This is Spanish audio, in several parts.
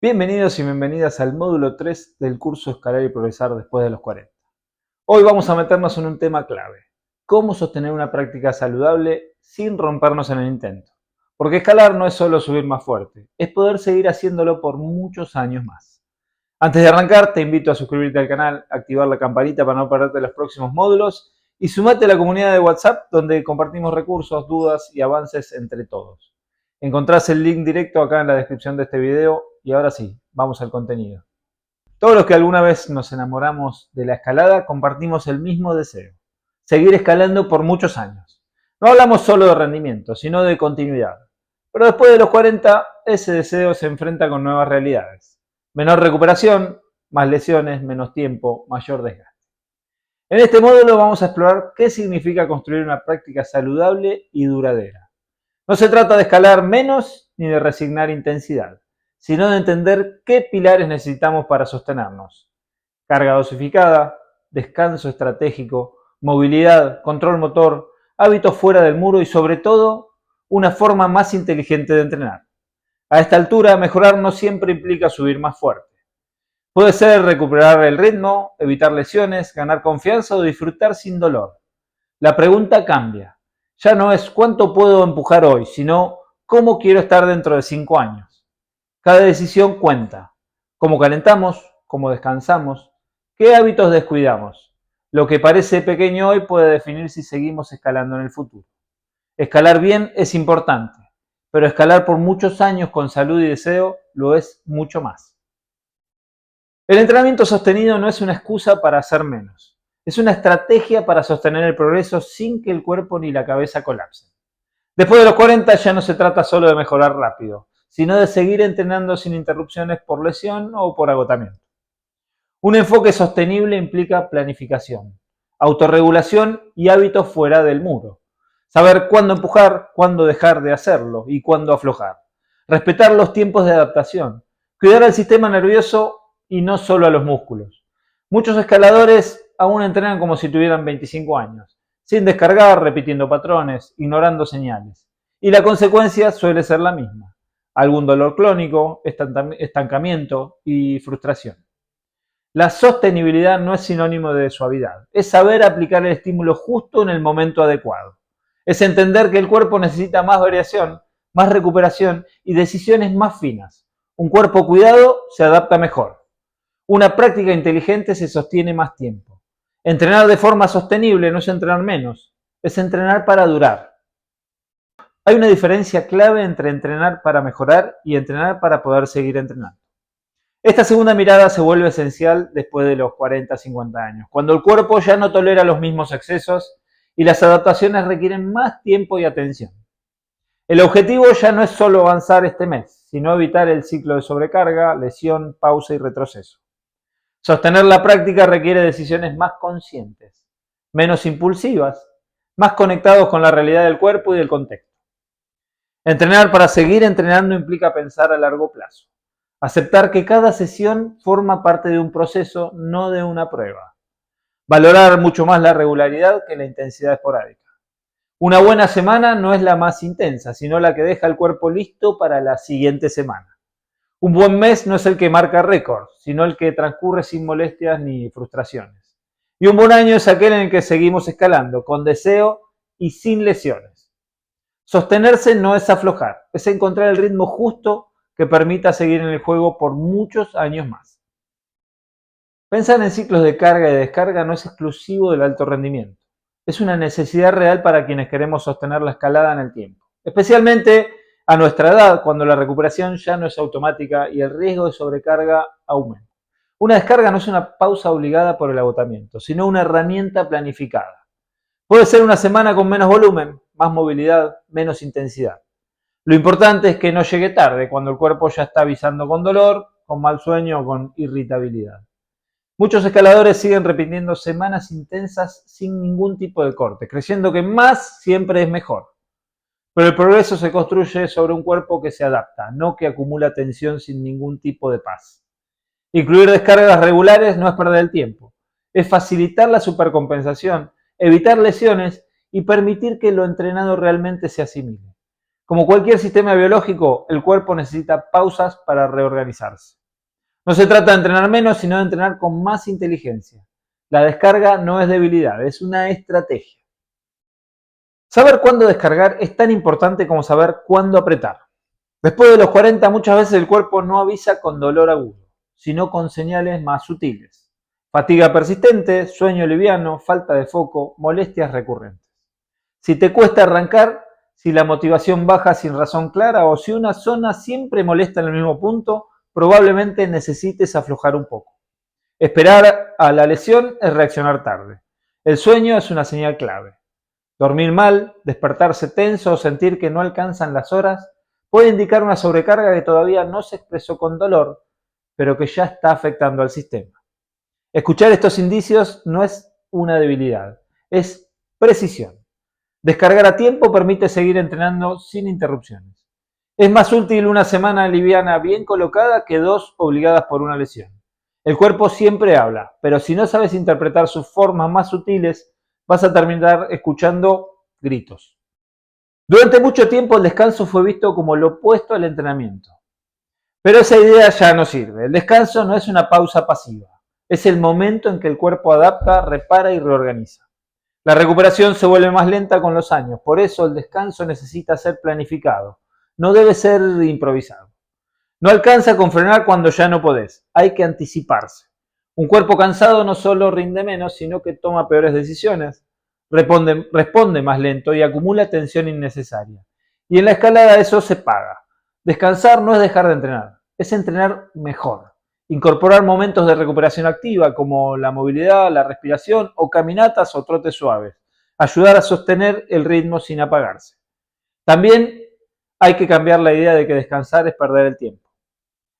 Bienvenidos y bienvenidas al módulo 3 del curso Escalar y Progresar después de los 40. Hoy vamos a meternos en un tema clave: cómo sostener una práctica saludable sin rompernos en el intento. Porque escalar no es solo subir más fuerte, es poder seguir haciéndolo por muchos años más. Antes de arrancar, te invito a suscribirte al canal, activar la campanita para no perderte los próximos módulos y sumate a la comunidad de WhatsApp donde compartimos recursos, dudas y avances entre todos. Encontrás el link directo acá en la descripción de este video y ahora sí, vamos al contenido. Todos los que alguna vez nos enamoramos de la escalada compartimos el mismo deseo: seguir escalando por muchos años. No hablamos solo de rendimiento, sino de continuidad. Pero después de los 40, ese deseo se enfrenta con nuevas realidades: menor recuperación, más lesiones, menos tiempo, mayor desgaste. En este módulo vamos a explorar qué significa construir una práctica saludable y duradera. No se trata de escalar menos ni de resignar intensidad, sino de entender qué pilares necesitamos para sostenernos: carga dosificada, descanso estratégico, movilidad, control motor, hábitos fuera del muro y, sobre todo, una forma más inteligente de entrenar. A esta altura, mejorar no siempre implica subir más fuerte. Puede ser recuperar el ritmo, evitar lesiones, ganar confianza o disfrutar sin dolor. La pregunta cambia. Ya no es cuánto puedo empujar hoy, sino cómo quiero estar dentro de 5 años. Cada decisión cuenta: cómo calentamos, cómo descansamos, qué hábitos descuidamos. Lo que parece pequeño hoy puede definir si seguimos escalando en el futuro. Escalar bien es importante, pero escalar por muchos años con salud y deseo lo es mucho más. El entrenamiento sostenido no es una excusa para hacer menos, es una estrategia para sostener el progreso sin que el cuerpo ni la cabeza colapsen. Después de los 40 ya no se trata solo de mejorar rápido, sino de seguir entrenando sin interrupciones por lesión o por agotamiento. Un enfoque sostenible implica planificación, autorregulación y hábitos fuera del muro. Saber cuándo empujar, cuándo dejar de hacerlo y cuándo aflojar. Respetar los tiempos de adaptación. Cuidar al sistema nervioso y no solo a los músculos. Muchos escaladores aún entrenan como si tuvieran 25 años, sin descargar, repitiendo patrones, ignorando señales. Y la consecuencia suele ser la misma: algún dolor crónico, estancamiento y frustración. La sostenibilidad no es sinónimo de suavidad, es saber aplicar el estímulo justo en el momento adecuado. Es entender que el cuerpo necesita más variación, más recuperación y decisiones más finas. Un cuerpo cuidado se adapta mejor. Una práctica inteligente se sostiene más tiempo. Entrenar de forma sostenible no es entrenar menos, es entrenar para durar. Hay una diferencia clave entre entrenar para mejorar y entrenar para poder seguir entrenando. Esta segunda mirada se vuelve esencial después de los 40-50 años, cuando el cuerpo ya no tolera los mismos excesos y las adaptaciones requieren más tiempo y atención. El objetivo ya no es solo avanzar este mes, sino evitar el ciclo de sobrecarga, lesión, pausa y retroceso. Sostener la práctica requiere decisiones más conscientes, menos impulsivas, más conectados con la realidad del cuerpo y del contexto. Entrenar para seguir entrenando implica pensar a largo plazo. Aceptar que cada sesión forma parte de un proceso, no de una prueba. Valorar mucho más la regularidad que la intensidad esporádica. Una buena semana no es la más intensa, sino la que deja el cuerpo listo para la siguiente semana. Un buen mes no es el que marca récords, sino el que transcurre sin molestias ni frustraciones. Y un buen año es aquel en el que seguimos escalando, con deseo y sin lesiones. Sostenerse no es aflojar, es encontrar el ritmo justo que permita seguir en el juego por muchos años más. Pensar en ciclos de carga y descarga no es exclusivo del alto rendimiento. Es una necesidad real para quienes queremos sostener la escalada en el tiempo, especialmente a nuestra edad, cuando la recuperación ya no es automática y el riesgo de sobrecarga aumenta. Una descarga no es una pausa obligada por el agotamiento, sino una herramienta planificada. Puede ser una semana con menos volumen, más movilidad, menos intensidad. Lo importante es que no llegue tarde, cuando el cuerpo ya está avisando con dolor, con mal sueño o con irritabilidad. Muchos escaladores siguen repitiendo semanas intensas sin ningún tipo de corte, creyendo que más siempre es mejor. Pero el progreso se construye sobre un cuerpo que se adapta, no que acumula tensión sin ningún tipo de paz. Incluir descargas regulares no es perder el tiempo, es facilitar la supercompensación, evitar lesiones y permitir que lo entrenado realmente se asimile. Como cualquier sistema biológico, el cuerpo necesita pausas para reorganizarse. No se trata de entrenar menos, sino de entrenar con más inteligencia. La descarga no es debilidad, es una estrategia. Saber cuándo descargar es tan importante como saber cuándo apretar. Después de los 40, muchas veces el cuerpo no avisa con dolor agudo, sino con señales más sutiles. Fatiga persistente, sueño liviano, falta de foco, molestias recurrentes. Si te cuesta arrancar, si la motivación baja sin razón clara o si una zona siempre molesta en el mismo punto, probablemente necesites aflojar un poco. Esperar a la lesión es reaccionar tarde. El sueño es una señal clave. Dormir mal, despertarse tenso o sentir que no alcanzan las horas puede indicar una sobrecarga que todavía no se expresó con dolor, pero que ya está afectando al sistema. Escuchar estos indicios no es una debilidad, es precisión. Descargar a tiempo permite seguir entrenando sin interrupciones. Es más útil una semana liviana bien colocada que 2 obligadas por una lesión. El cuerpo siempre habla, pero si no sabes interpretar sus formas más sutiles, vas a terminar escuchando gritos. Durante mucho tiempo el descanso fue visto como lo opuesto al entrenamiento. Pero esa idea ya no sirve. El descanso no es una pausa pasiva. Es el momento en que el cuerpo adapta, repara y reorganiza. La recuperación se vuelve más lenta con los años. Por eso el descanso necesita ser planificado. No debe ser improvisado. No alcanza con frenar cuando ya no podés. Hay que anticiparse. Un cuerpo cansado no solo rinde menos, sino que toma peores decisiones, responde más lento y acumula tensión innecesaria. Y en la escalada eso se paga. Descansar no es dejar de entrenar, es entrenar mejor. Incorporar momentos de recuperación activa como la movilidad, la respiración o caminatas o trotes suaves. Ayudar a sostener el ritmo sin apagarse. También hay que cambiar la idea de que descansar es perder el tiempo.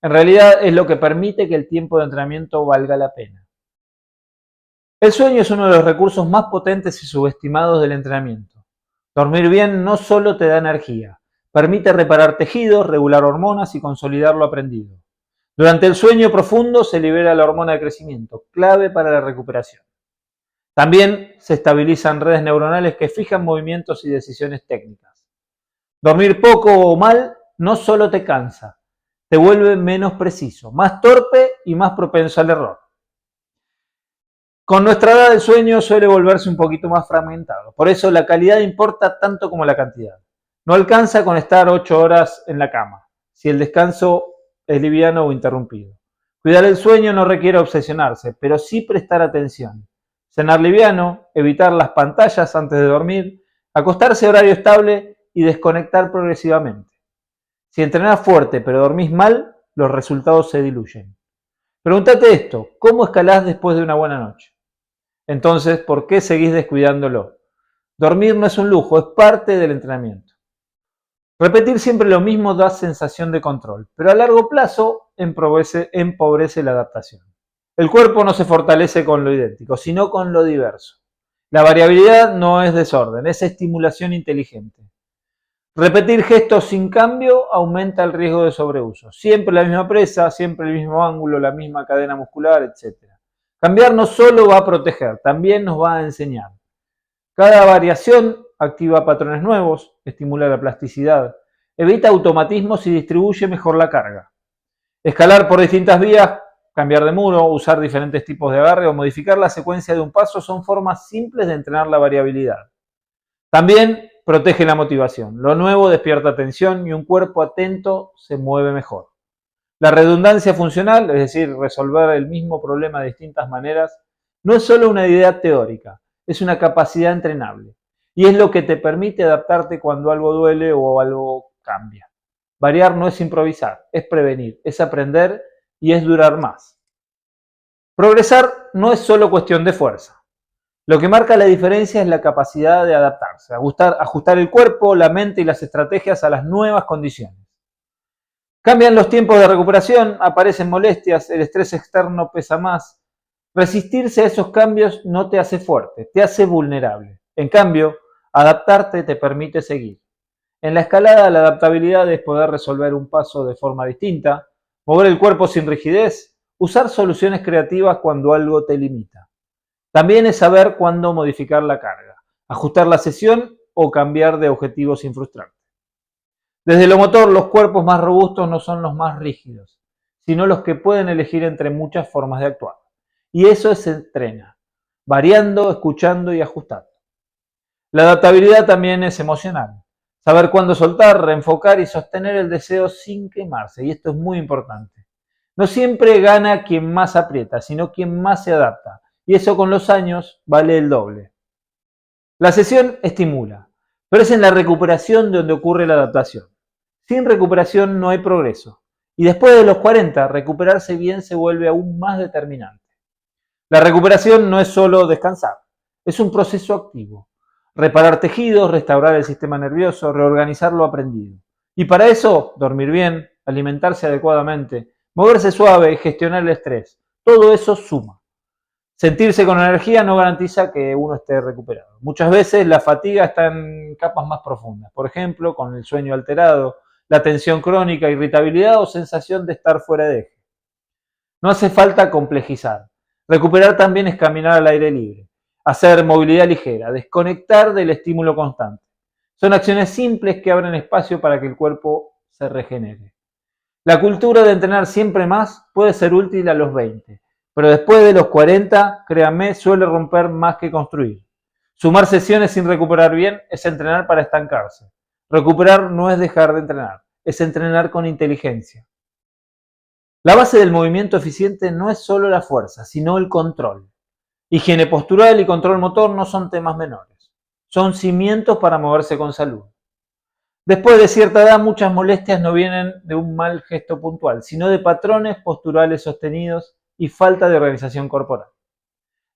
En realidad es lo que permite que el tiempo de entrenamiento valga la pena. El sueño es uno de los recursos más potentes y subestimados del entrenamiento. Dormir bien no solo te da energía, permite reparar tejidos, regular hormonas y consolidar lo aprendido. Durante el sueño profundo se libera la hormona de crecimiento, clave para la recuperación. También se estabilizan redes neuronales que fijan movimientos y decisiones técnicas. Dormir poco o mal no solo te cansa, te vuelve menos preciso, más torpe y más propenso al error. Con nuestra edad el sueño suele volverse un poquito más fragmentado, por eso la calidad importa tanto como la cantidad. No alcanza con estar 8 horas en la cama, si el descanso es liviano o interrumpido. Cuidar el sueño no requiere obsesionarse, pero sí prestar atención. Cenar liviano, evitar las pantallas antes de dormir, acostarse a horario estable y desconectar progresivamente. Si entrenás fuerte pero dormís mal, los resultados se diluyen. Pregúntate esto, ¿cómo escalás después de una buena noche? Entonces, ¿por qué seguís descuidándolo? Dormir no es un lujo, es parte del entrenamiento. Repetir siempre lo mismo da sensación de control, pero a largo plazo empobrece la adaptación. El cuerpo no se fortalece con lo idéntico, sino con lo diverso. La variabilidad no es desorden, es estimulación inteligente. Repetir gestos sin cambio aumenta el riesgo de sobreuso. Siempre la misma presa, siempre el mismo ángulo, la misma cadena muscular, etc. Cambiar no solo va a proteger, también nos va a enseñar. Cada variación activa patrones nuevos, estimula la plasticidad, evita automatismos y distribuye mejor la carga. Escalar por distintas vías, cambiar de muro, usar diferentes tipos de agarre o modificar la secuencia de un paso son formas simples de entrenar la variabilidad. También protege la motivación. Lo nuevo despierta atención y un cuerpo atento se mueve mejor. La redundancia funcional, es decir, resolver el mismo problema de distintas maneras, no es solo una idea teórica, es una capacidad entrenable. Y es lo que te permite adaptarte cuando algo duele o algo cambia. Variar no es improvisar, es prevenir, es aprender y es durar más. Progresar no es solo cuestión de fuerza. Lo que marca la diferencia es la capacidad de adaptarse, ajustar el cuerpo, la mente y las estrategias a las nuevas condiciones. Cambian los tiempos de recuperación, aparecen molestias, el estrés externo pesa más. Resistirse a esos cambios no te hace fuerte, te hace vulnerable. En cambio, adaptarte te permite seguir. En la escalada, la adaptabilidad es poder resolver un paso de forma distinta, mover el cuerpo sin rigidez, usar soluciones creativas cuando algo te limita. También es saber cuándo modificar la carga, ajustar la sesión o cambiar de objetivo sin frustrarte. Desde lo motor, los cuerpos más robustos no son los más rígidos, sino los que pueden elegir entre muchas formas de actuar. Y eso se entrena, variando, escuchando y ajustando. La adaptabilidad también es emocional. Saber cuándo soltar, reenfocar y sostener el deseo sin quemarse. Y esto es muy importante. No siempre gana quien más aprieta, sino quien más se adapta. Y eso con los años vale el doble. La sesión estimula, pero es en la recuperación donde ocurre la adaptación. Sin recuperación no hay progreso. Y después de los 40, recuperarse bien se vuelve aún más determinante. La recuperación no es solo descansar, es un proceso activo. Reparar tejidos, restaurar el sistema nervioso, reorganizar lo aprendido. Y para eso, dormir bien, alimentarse adecuadamente, moverse suave, gestionar el estrés. Todo eso suma. Sentirse con energía no garantiza que uno esté recuperado. Muchas veces la fatiga está en capas más profundas. Por ejemplo, con el sueño alterado, la tensión crónica, irritabilidad o sensación de estar fuera de eje. No hace falta complejizar. Recuperar también es caminar al aire libre, hacer movilidad ligera, desconectar del estímulo constante. Son acciones simples que abren espacio para que el cuerpo se regenere. La cultura de entrenar siempre más puede ser útil a los 20, pero después de los 40, créanme, suele romper más que construir. Sumar sesiones sin recuperar bien es entrenar para estancarse. Recuperar no es dejar de entrenar, es entrenar con inteligencia. La base del movimiento eficiente no es solo la fuerza, sino el control. Higiene postural y control motor no son temas menores. Son cimientos para moverse con salud. Después de cierta edad, muchas molestias no vienen de un mal gesto puntual, sino de patrones posturales sostenidos y falta de organización corporal.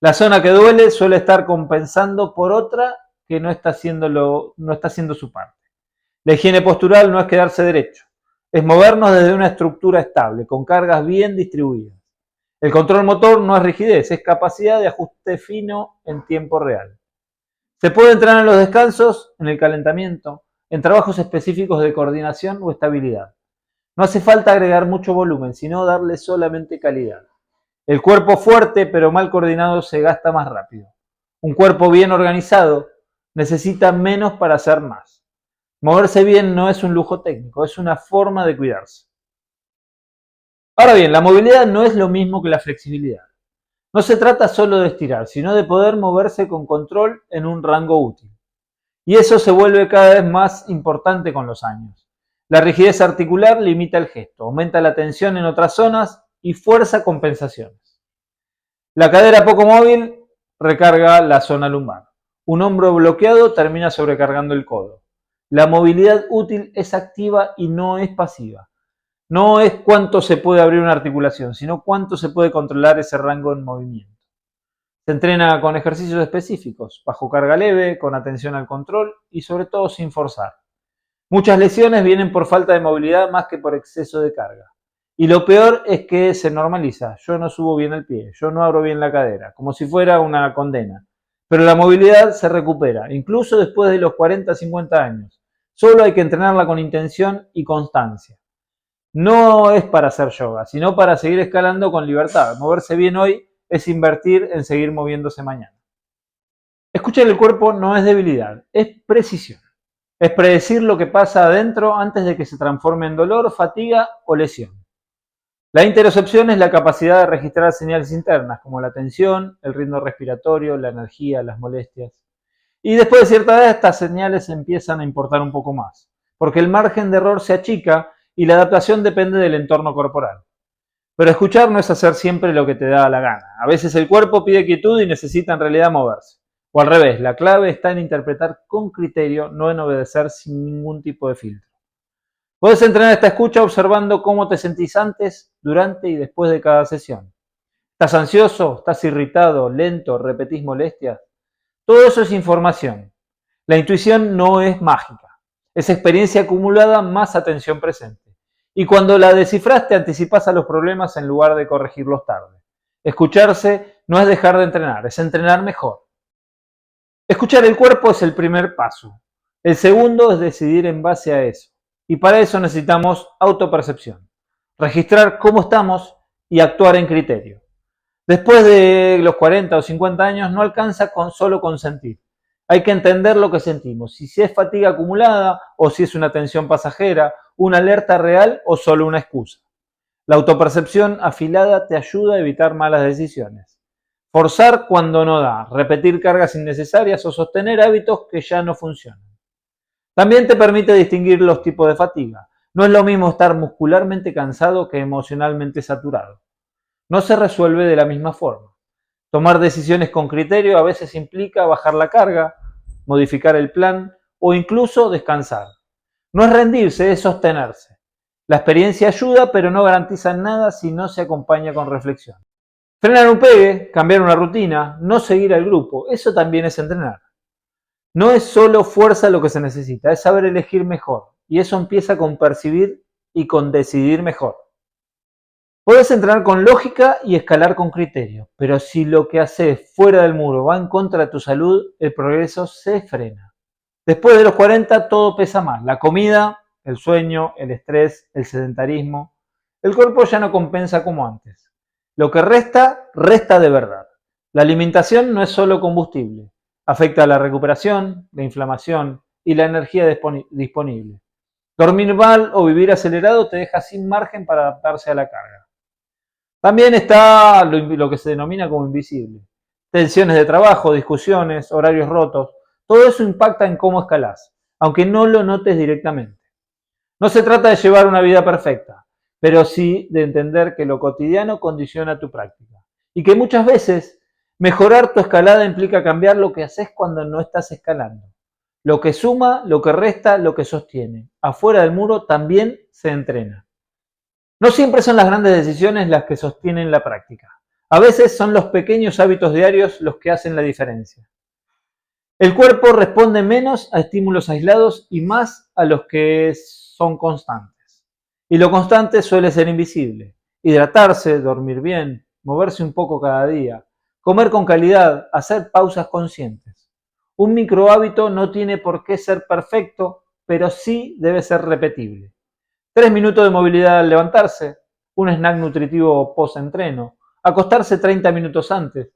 La zona que duele suele estar compensando por otra que no está haciendo su parte. La higiene postural no es quedarse derecho, es movernos desde una estructura estable, con cargas bien distribuidas. El control motor no es rigidez, es capacidad de ajuste fino en tiempo real. Se puede entrenar en los descansos, en el calentamiento, en trabajos específicos de coordinación o estabilidad. No hace falta agregar mucho volumen, sino darle solamente calidad. El cuerpo fuerte pero mal coordinado se gasta más rápido. Un cuerpo bien organizado necesita menos para hacer más. Moverse bien no es un lujo técnico, es una forma de cuidarse. Ahora bien, la movilidad no es lo mismo que la flexibilidad. No se trata solo de estirar, sino de poder moverse con control en un rango útil. Y eso se vuelve cada vez más importante con los años. La rigidez articular limita el gesto, aumenta la tensión en otras zonas y fuerza compensaciones. La cadera poco móvil recarga la zona lumbar. Un hombro bloqueado termina sobrecargando el codo. La movilidad útil es activa y no es pasiva. No es cuánto se puede abrir una articulación, sino cuánto se puede controlar ese rango en movimiento. Se entrena con ejercicios específicos, bajo carga leve, con atención al control y sobre todo sin forzar. Muchas lesiones vienen por falta de movilidad más que por exceso de carga. Y lo peor es que se normaliza. Yo no subo bien el pie, yo no abro bien la cadera, como si fuera una condena. Pero la movilidad se recupera, incluso después de los 40, 50 años. Solo hay que entrenarla con intención y constancia. No es para hacer yoga, sino para seguir escalando con libertad. Moverse bien hoy es invertir en seguir moviéndose mañana. Escuchar el cuerpo no es debilidad, es precisión. Es predecir lo que pasa adentro antes de que se transforme en dolor, fatiga o lesión. La interocepción es la capacidad de registrar señales internas como la tensión, el ritmo respiratorio, la energía, las molestias. Y después de cierta edad estas señales empiezan a importar un poco más, porque el margen de error se achica y la adaptación depende del entorno corporal. Pero escuchar no es hacer siempre lo que te da la gana. A veces el cuerpo pide quietud y necesita en realidad moverse. O al revés, la clave está en interpretar con criterio, no en obedecer sin ningún tipo de filtro. Puedes entrenar esta escucha observando cómo te sentís antes, durante y después de cada sesión. ¿Estás ansioso? ¿Estás irritado? ¿Lento? ¿Repetís molestias? Todo eso es información. La intuición no es mágica. Es experiencia acumulada más atención presente. Y cuando la descifras te anticipás a los problemas en lugar de corregirlos tarde. Escucharse no es dejar de entrenar, es entrenar mejor. Escuchar el cuerpo es el primer paso. El segundo es decidir en base a eso. Y para eso necesitamos autopercepción. Registrar cómo estamos y actuar en criterio. Después de los 40 o 50 años no alcanza con solo consentir. Hay que entender lo que sentimos, si es fatiga acumulada o si es una tensión pasajera, una alerta real o solo una excusa. La autopercepción afilada te ayuda a evitar malas decisiones. Forzar cuando no da, repetir cargas innecesarias o sostener hábitos que ya no funcionan. También te permite distinguir los tipos de fatiga. No es lo mismo estar muscularmente cansado que emocionalmente saturado. No se resuelve de la misma forma. Tomar decisiones con criterio a veces implica bajar la carga, modificar el plan o incluso descansar. No es rendirse, es sostenerse. La experiencia ayuda, pero no garantiza nada si no se acompaña con reflexión. Frenar un pegue, cambiar una rutina, no seguir al grupo, eso también es entrenar. No es solo fuerza lo que se necesita, es saber elegir mejor. Y eso empieza con percibir y con decidir mejor. Puedes entrenar con lógica y escalar con criterio, pero si lo que haces fuera del muro va en contra de tu salud, el progreso se frena. Después de los 40 todo pesa más, la comida, el sueño, el estrés, el sedentarismo. El cuerpo ya no compensa como antes. Lo que resta, resta de verdad. La alimentación no es solo combustible, afecta a la recuperación, la inflamación y la energía disponible. Dormir mal o vivir acelerado te deja sin margen para adaptarse a la carga. También está lo que se denomina como invisible. Tensiones de trabajo, discusiones, horarios rotos. Todo eso impacta en cómo escalás, aunque no lo notes directamente. No se trata de llevar una vida perfecta, pero sí de entender que lo cotidiano condiciona tu práctica. Y que muchas veces mejorar tu escalada implica cambiar lo que haces cuando no estás escalando. Lo que suma, lo que resta, lo que sostiene. Afuera del muro también se entrena. No siempre son las grandes decisiones las que sostienen la práctica. A veces son los pequeños hábitos diarios los que hacen la diferencia. El cuerpo responde menos a estímulos aislados y más a los que son constantes. Y lo constante suele ser invisible. Hidratarse, dormir bien, moverse un poco cada día, comer con calidad, hacer pausas conscientes. Un micro hábito no tiene por qué ser perfecto, pero sí debe ser repetible. 3 minutos de movilidad al levantarse, un snack nutritivo post-entreno, acostarse 30 minutos antes.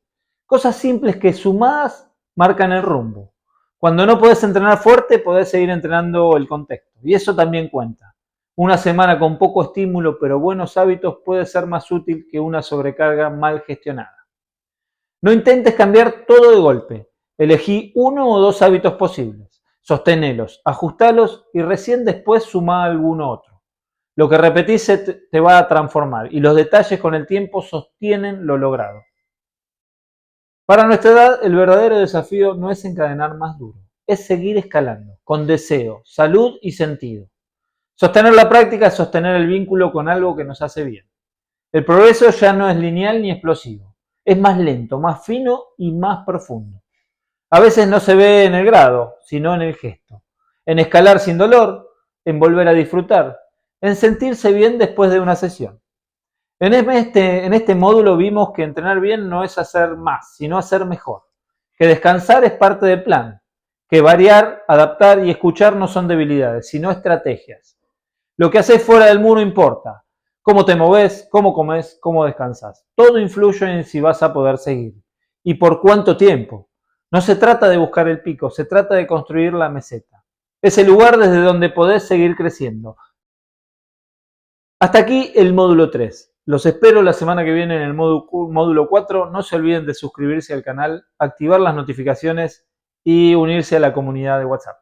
Cosas simples que sumadas marcan el rumbo. Cuando no podés entrenar fuerte, podés seguir entrenando el contexto. Y eso también cuenta. Una semana con poco estímulo pero buenos hábitos puede ser más útil que una sobrecarga mal gestionada. No intentes cambiar todo de golpe. Elegí 1 o 2 hábitos posibles. Sostenelos, ajustalos y recién después sumá alguno otro. Lo que repetís te va a transformar y los detalles con el tiempo sostienen lo logrado. Para nuestra edad, el verdadero desafío no es encadenar más duro, es seguir escalando, con deseo, salud y sentido. Sostener la práctica es sostener el vínculo con algo que nos hace bien. El progreso ya no es lineal ni explosivo, es más lento, más fino y más profundo. A veces no se ve en el grado, sino en el gesto. En escalar sin dolor, en volver a disfrutar, en sentirse bien después de una sesión. En este módulo vimos que entrenar bien no es hacer más, sino hacer mejor. Que descansar es parte del plan. Que variar, adaptar y escuchar no son debilidades, sino estrategias. Lo que haces fuera del muro importa. Cómo te moves, cómo comes, cómo descansas. Todo influye en si vas a poder seguir. ¿Y por cuánto tiempo? No se trata de buscar el pico, se trata de construir la meseta. Es el lugar desde donde podés seguir creciendo. Hasta aquí el módulo 3. Los espero la semana que viene en el módulo 4. No se olviden de suscribirse al canal, activar las notificaciones y unirse a la comunidad de WhatsApp.